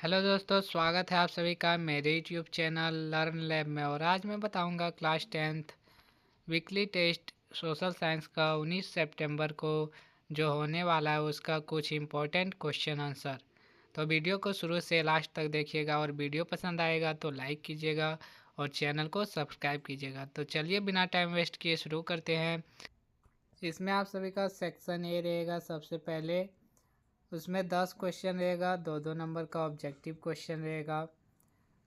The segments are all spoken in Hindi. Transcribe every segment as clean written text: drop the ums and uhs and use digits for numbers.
हेलो दोस्तों, स्वागत है आप सभी का मेरे यूट्यूब चैनल लर्न लैब में। और आज मैं बताऊंगा class 10th weekly test social science का 19 सितंबर को जो होने वाला है उसका कुछ इम्पोर्टेंट क्वेश्चन आंसर। तो वीडियो को शुरू से लास्ट तक देखिएगा और वीडियो पसंद आएगा तो लाइक कीजिएगा और चैनल को सब्सक्राइब कीजिएगा। तो चलिए बिना टाइम वेस्ट किए शुरू करते हैं। इसमें आप सभी का सेक्शन ए रहेगा। सबसे पहले उसमें 10 क्वेश्चन रहेगा, 2-2 नंबर का ऑब्जेक्टिव क्वेश्चन रहेगा।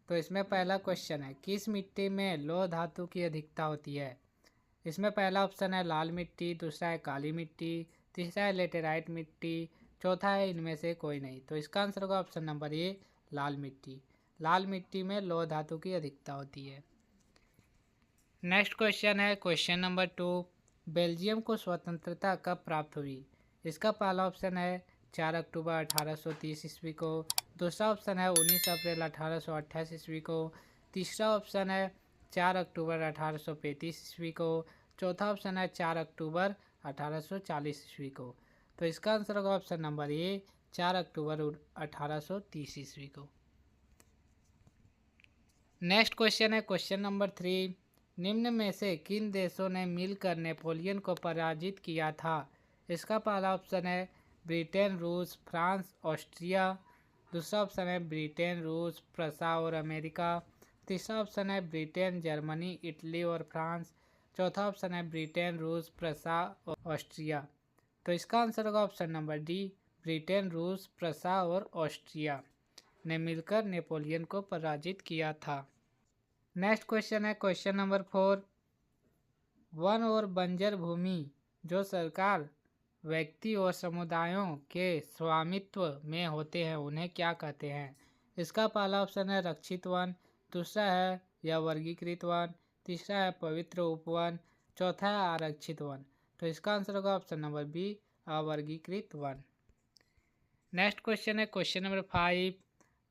तो इसमें पहला क्वेश्चन है, किस मिट्टी में लौह धातु की अधिकता होती है। इसमें पहला ऑप्शन है लाल मिट्टी, दूसरा है काली मिट्टी, तीसरा है लेटेराइट मिट्टी, चौथा है इनमें से कोई नहीं। तो इसका आंसर होगा ऑप्शन नंबर ए, लाल मिट्टी। लाल मिट्टी में लौह धातु की अधिकता होती है। नेक्स्ट क्वेश्चन है क्वेश्चन नंबर 2, बेल्जियम को स्वतंत्रता कब प्राप्त हुई। इसका पहला ऑप्शन है 4 अक्टूबर 1830 ईस्वी को, दूसरा ऑप्शन है 19 अप्रैल 1828 ईस्वी को, तीसरा ऑप्शन है 4 अक्टूबर 1835 ईस्वी को, चौथा ऑप्शन है 4 अक्टूबर 1840 ईस्वी को। तो इसका आंसर होगा ऑप्शन नंबर ए, 4 अक्टूबर 1830 ईस्वी को। नेक्स्ट क्वेश्चन है क्वेश्चन नंबर 3, निम्न में से किन देशों ने मिलकर नेपोलियन को पराजित किया था। इसका पहला ऑप्शन है ब्रिटेन, रूस, फ्रांस, ऑस्ट्रिया, दूसरा ऑप्शन है ब्रिटेन, रूस, प्रसा और अमेरिका, तीसरा ऑप्शन है ब्रिटेन, जर्मनी, इटली और फ्रांस, चौथा ऑप्शन है ब्रिटेन, रूस, प्रसा और ऑस्ट्रिया। तो इसका आंसर होगा ऑप्शन नंबर डी, ब्रिटेन, रूस, प्रसा और ऑस्ट्रिया ने मिलकर नेपोलियन को पराजित किया था। नेक्स्ट क्वेश्चन है क्वेश्चन नंबर 4, वन और बंजर भूमि जो सरकार, व्यक्ति और समुदायों के स्वामित्व में होते हैं उन्हें क्या कहते हैं। इसका पहला ऑप्शन है रक्षित वन, दूसरा है या वर्गीकृत वन, तीसरा है पवित्र उपवन, चौथा है आरक्षित वन। तो इसका आंसर होगा ऑप्शन नंबर बी, अवर्गीकृत वन। नेक्स्ट क्वेश्चन है क्वेश्चन नंबर 5,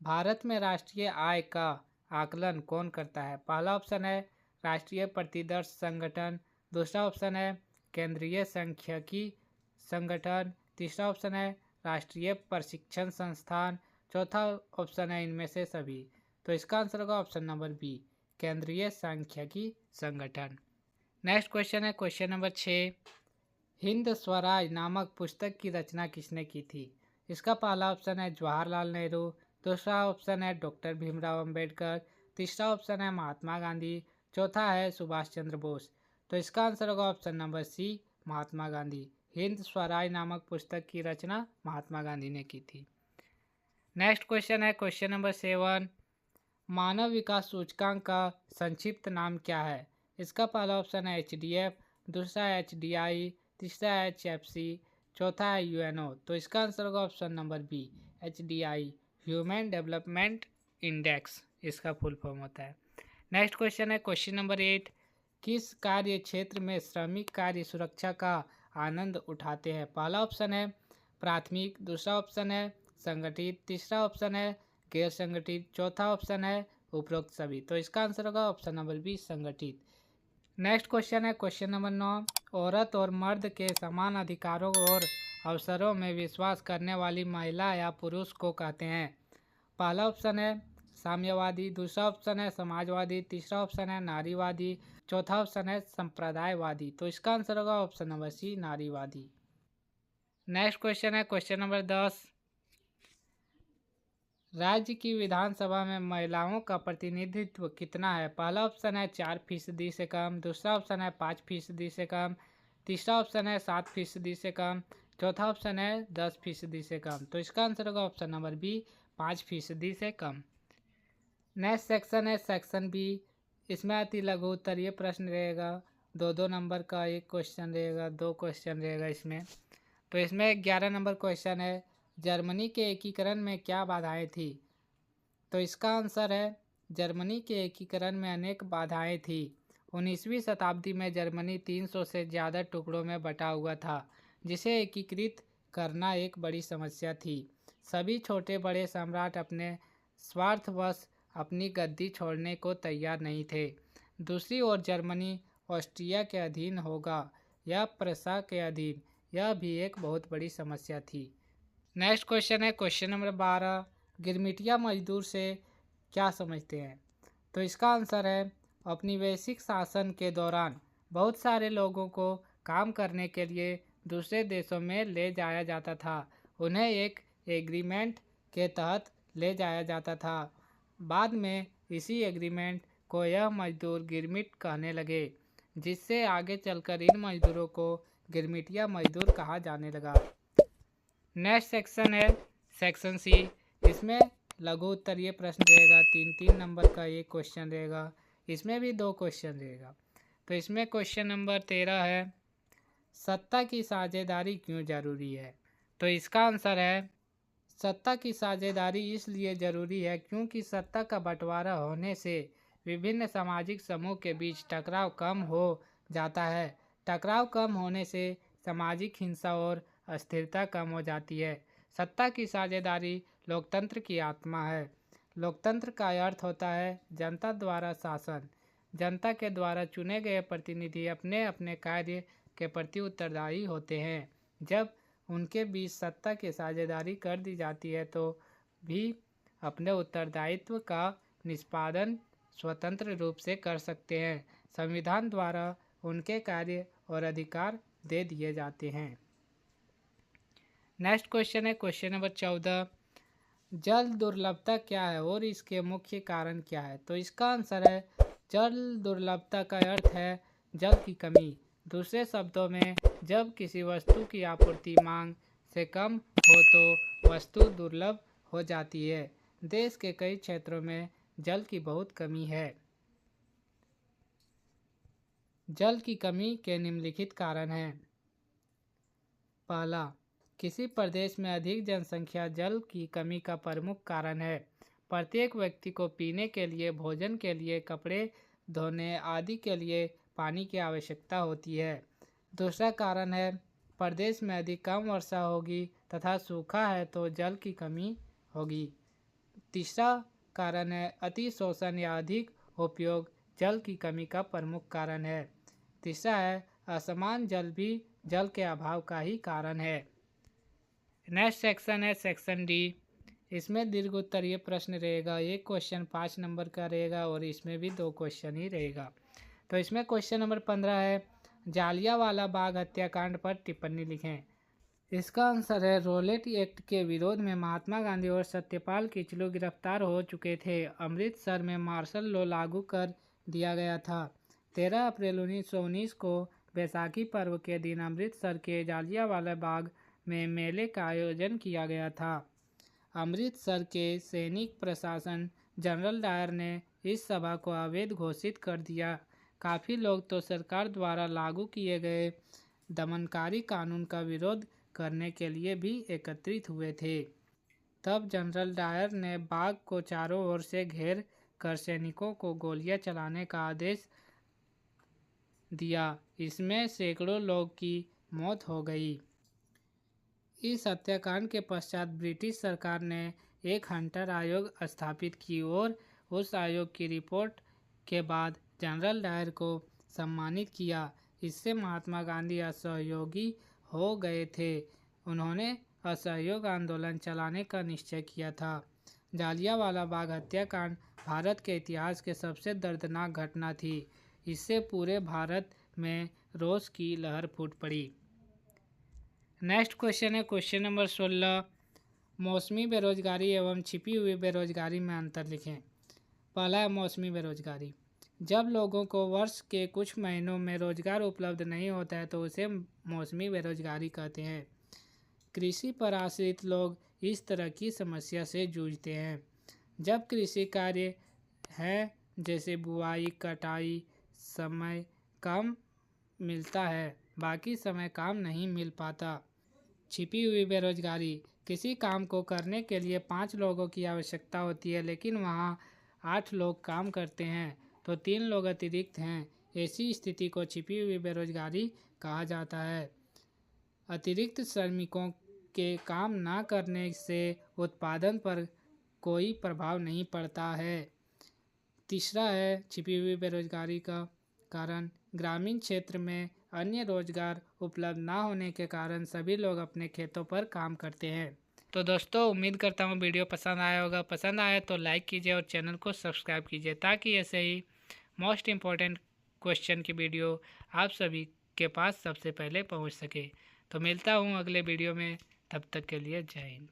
भारत में राष्ट्रीय आय का आकलन कौन करता है। पहला ऑप्शन है राष्ट्रीय प्रतिदर्श संगठन, दूसरा ऑप्शन है केंद्रीय सांख्यिकी संगठन, तीसरा ऑप्शन है राष्ट्रीय प्रशिक्षण संस्थान, चौथा ऑप्शन है इनमें से सभी। तो इसका आंसर होगा ऑप्शन नंबर बी, केंद्रीय सांख्यिकी संगठन। नेक्स्ट क्वेश्चन है क्वेश्चन नंबर 6, हिंद स्वराज नामक पुस्तक की रचना किसने की थी। इसका पहला ऑप्शन है जवाहरलाल नेहरू, दूसरा ऑप्शन है डॉक्टर भीमराव अंबेडकर, तीसरा ऑप्शन है महात्मा गांधी, चौथा है सुभाष चंद्र बोस। तो इसका आंसर होगा option number C, Mahatma Gandhi. Hind Swaraj नामक पुस्तक की रचना महात्मा गांधी ने की थी। नेक्स्ट क्वेश्चन है क्वेश्चन नंबर 7, मानव विकास सूचकांक का संक्षिप्त नाम क्या है। इसका पहला ऑप्शन है HDF, दूसरा है HDI, तीसरा है HFC, चौथा है UNO। तो इसका आंसर होगा option number B, HDI, human development index इसका फुल फॉर्म होता है। नेक्स्ट क्वेश्चन है क्वेश्चन नंबर 8, किस कार्य क्षेत्र में श्रमिक कार्य सुरक्षा का आनंद उठाते हैं। पहला ऑप्शन है प्राथमिक, दूसरा ऑप्शन है संगठित, तीसरा ऑप्शन है गैर संगठित, चौथा ऑप्शन है उपरोक्त सभी। तो इसका आंसर होगा ऑप्शन नंबर बी, संगठित। नेक्स्ट क्वेश्चन है क्वेश्चन नंबर 9, औरत और मर्द के समान अधिकारों और अवसरों में विश्वास करने वाली महिला या पुरुष को कहते हैं। पहला ऑप्शन है साम्यवादी, दूसरा ऑप्शन है समाजवादी, तीसरा ऑप्शन है नारीवादी, चौथा ऑप्शन है संप्रदायवादी। तो इसका आंसर होगा ऑप्शन नंबर सी, नारीवादी। नेक्स्ट क्वेश्चन है क्वेश्चन नंबर 10, राज्य की विधानसभा में महिलाओं का प्रतिनिधित्व कितना है। पहला ऑप्शन है 4% से कम, दूसरा ऑप्शन है 5% से कम, तीसरा ऑप्शन है 7% से कम, चौथा ऑप्शन है 10% से कम। तो इसका आंसर होगा ऑप्शन नंबर बी, 5% से कम। नेक्स्ट सेक्शन है सेक्शन बी, इसमें अति लघु उत्तरीय प्रश्न रहेगा, 2-2 नंबर का एक क्वेश्चन रहेगा, 2 क्वेश्चन रहेगा इसमें। तो इसमें 11 नंबर क्वेश्चन है, जर्मनी के एकीकरण में क्या बाधाएं थी। तो इसका आंसर है जर्मनी के एकीकरण में अनेक बाधाएं थी। 19वीं शताब्दी में जर्मनी 300 से ज़्यादा टुकड़ों में बटा हुआ था, जिसे एकीकृत करना एक बड़ी समस्या थी। सभी छोटे बड़े सम्राट अपने स्वार्थवश अपनी गद्दी छोड़ने को तैयार नहीं थे। दूसरी ओर जर्मनी ऑस्ट्रिया के अधीन होगा या प्रसा के अधीन, यह भी एक बहुत बड़ी समस्या थी। नेक्स्ट क्वेश्चन है क्वेश्चन नंबर 12, गिरमिटिया मजदूर से क्या समझते हैं? तो इसका आंसर है, औपनिवेशिक शासन के दौरान बहुत सारे लोगों को काम करने के लिए दूसरे देशों में ले जाया जाता था। उन्हें एक एग्रीमेंट के तहत ले जाया जाता था। बाद में इसी एग्रीमेंट को यह मजदूर गिरमिट कहने लगे, जिससे आगे चलकर इन मजदूरों को गिरमिटिया मजदूर कहा जाने लगा। नेक्स्ट सेक्शन है सेक्शन सी। इसमें लघु उत्तरीय प्रश्न रहेगा, 3-3 नंबर का एक क्वेश्चन रहेगा। इसमें भी 2 क्वेश्चन रहेगा। तो इसमें क्वेश्चन नंबर 13 है, सत्ता की साझेदारी क्यों जरूरी है? तो इसका आंसर है, सत्ता की साझेदारी इसलिए जरूरी है क्योंकि सत्ता का बंटवारा होने से विभिन्न सामाजिक समूह के बीच टकराव कम हो जाता है। टकराव कम होने से सामाजिक हिंसा और अस्थिरता कम हो जाती है। सत्ता की साझेदारी लोकतंत्र की आत्मा है। लोकतंत्र का अर्थ होता है जनता द्वारा शासन। जनता के द्वारा चुने गए प्रतिनिधि अपने अपने कार्य के प्रति उत्तरदायी होते हैं। जब उनके बीच सत्ता की साझेदारी कर दी जाती है तो भी अपने उत्तरदायित्व का निष्पादन स्वतंत्र रूप से कर सकते हैं। संविधान द्वारा उनके कार्य और अधिकार दे दिए जाते हैं। नेक्स्ट क्वेश्चन है क्वेश्चन नंबर 14, जल दुर्लभता क्या है और इसके मुख्य कारण क्या है? तो इसका आंसर है, जल दुर्लभता का अर्थ है जल की कमी। दूसरे शब्दों में, जब किसी वस्तु की आपूर्ति मांग से कम हो तो वस्तु दुर्लभ हो जाती है। देश के कई क्षेत्रों में जल की बहुत कमी है। जल की कमी के निम्नलिखित कारण हैं। पहला, किसी प्रदेश में अधिक जनसंख्या जल की कमी का प्रमुख कारण है। प्रत्येक व्यक्ति को पीने के लिए, भोजन के लिए, कपड़े धोने आदि के लिए पानी की आवश्यकता होती है। दूसरा कारण है, प्रदेश में अधिक कम वर्षा होगी तथा सूखा है तो जल की कमी होगी। तीसरा कारण है, अति शोषण या अधिक उपयोग जल की कमी का प्रमुख कारण है। तीसरा है, असमान जल भी जल के अभाव का ही कारण है। नेक्स्ट सेक्शन है सेक्शन डी। इसमें दीर्घ उत्तरीय प्रश्न रहेगा। एक क्वेश्चन 5 नंबर का रहेगा और इसमें भी 2 क्वेश्चन ही रहेगा। तो इसमें क्वेश्चन नंबर 15 है, जालियांवाला बाग हत्याकांड पर टिप्पणी लिखें। इसका आंसर है, रॉलेट एक्ट के विरोध में महात्मा गांधी और सत्यपाल किचलू गिरफ्तार हो चुके थे। अमृतसर में मार्शल लॉ लागू कर दिया गया था। 13 अप्रैल 1919 को बैसाखी पर्व के दिन अमृतसर के जालियांवाला बाग में मेले का आयोजन किया गया था। अमृतसर के सैनिक प्रशासन जनरल डायर ने इस सभा को अवैध घोषित कर दिया। काफ़ी लोग तो सरकार द्वारा लागू किए गए दमनकारी कानून का विरोध करने के लिए भी एकत्रित हुए थे। तब जनरल डायर ने बाग को चारों ओर से घेर कर सैनिकों को गोलियां चलाने का आदेश दिया। इसमें सैकड़ों लोग की मौत हो गई। इस हत्याकांड के पश्चात ब्रिटिश सरकार ने एक हंटर आयोग स्थापित की और उस आयोग की रिपोर्ट के बाद जनरल डायर को सम्मानित किया। इससे महात्मा गांधी असहयोगी हो गए थे। उन्होंने असहयोग आंदोलन चलाने का निश्चय किया था। जालियांवाला बाग हत्याकांड भारत के इतिहास के सबसे दर्दनाक घटना थी। इससे पूरे भारत में रोष की लहर फूट पड़ी। नेक्स्ट क्वेश्चन है क्वेश्चन नंबर 16, मौसमी बेरोजगारी एवं छिपी हुई बेरोजगारी में अंतर लिखें। पहला है मौसमी बेरोजगारी। जब लोगों को वर्ष के कुछ महीनों में रोजगार उपलब्ध नहीं होता है तो उसे मौसमी बेरोजगारी कहते हैं। कृषि पर आश्रित लोग इस तरह की समस्या से जूझते हैं। जब कृषि कार्य है जैसे बुआई, कटाई, समय कम मिलता है, बाकी समय काम नहीं मिल पाता। छिपी हुई बेरोजगारी, किसी काम को करने के लिए 5 लोगों की आवश्यकता होती है लेकिन वहाँ 8 लोग काम करते हैं तो 3 लोग अतिरिक्त हैं। ऐसी स्थिति को छिपी हुई बेरोजगारी कहा जाता है। अतिरिक्त श्रमिकों के काम ना करने से उत्पादन पर कोई प्रभाव नहीं पड़ता है। तीसरा है छिपी हुई बेरोजगारी का कारण, ग्रामीण क्षेत्र में अन्य रोजगार उपलब्ध ना होने के कारण सभी लोग अपने खेतों पर काम करते हैं। तो दोस्तों उम्मीद करता हूँ वीडियो पसंद आया होगा। पसंद आया तो लाइक कीजिए और चैनल को सब्सक्राइब कीजिए ताकि ऐसे ही मोस्ट इम्पॉर्टेंट क्वेश्चन की वीडियो आप सभी के पास सबसे पहले पहुँच सके। तो मिलता हूँ अगले वीडियो में, तब तक के लिए जय हिंद।